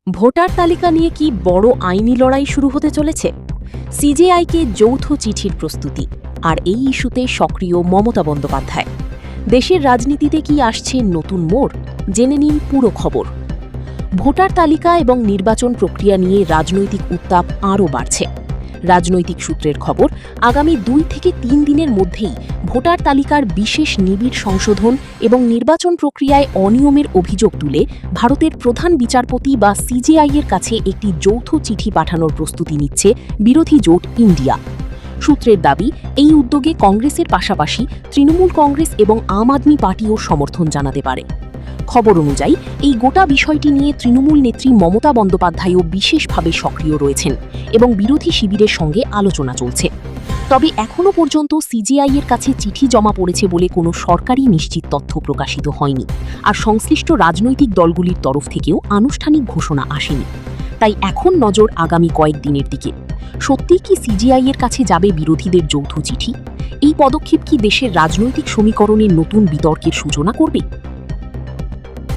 Voter তালিকা নিয়ে কি বড় আইনি লড়াই শুরু হতে চলেছে? সিজেআইকে যৌথ চিঠির প্রস্তুতি, আর এই ইস্যুতে সক্রিয় মমতা বন্দ্যোপাধ্যায়। দেশের রাজনীতিতে কি আসছে নতুন মোড়? জেনে নিন পুরো খবর। ভোটার তালিকা এবং নির্বাচন প্রক্রিয়া নিয়ে রাজনৈতিক উত্তাপ আরও বাড়ছে। রাজনৈতিক সূত্রের খবর, আগামী 2 থেকে 3 দিনের মধ্যেই ভোটার তালিকার বিশেষ নিবিড় সংশোধন এবং নির্বাচন প্রক্রিয়ায় অনিয়মের অভিযোগ তুলে ভারতের প্রধান বিচারপতি বা সিজেআইয়ের কাছে একটি যৌথ চিঠি পাঠানোর প্রস্তুতি নিচ্ছে বিরোধী জোট ইন্ডিয়া। সূত্রের দাবি, এই উদ্যোগে কংগ্রেসের পাশাপাশি তৃণমূল কংগ্রেস এবং আম আদমি পার্টিও সমর্থন জানাতে পারে। খবর অনুযায়ী এই গোটা বিষয়টি নিয়ে তৃণমূল নেত্রী মমতা বন্দ্যোপাধ্যায়ও বিশেষভাবে সক্রিয় রয়েছেন এবং বিরোধী শিবিরের সঙ্গে আলোচনা চলছে। তবে এখনও পর্যন্ত সিজেআইয়ের কাছে চিঠি জমা পড়েছে বলে কোনো সরকারি নিশ্চিত তথ্য প্রকাশিত হয়নি, আর সংশ্লিষ্ট রাজনৈতিক দলগুলির তরফ থেকেও আনুষ্ঠানিক ঘোষণা আসেনি। তাই এখন নজর আগামী কয়েকদিনের দিকে। সত্যিই কি সিজেআইয়ের কাছে যাবে বিরোধীদের যৌথ চিঠি? এই পদক্ষেপ কি দেশের রাজনৈতিক সমীকরণের নতুন বিতর্কের সূচনা করবে?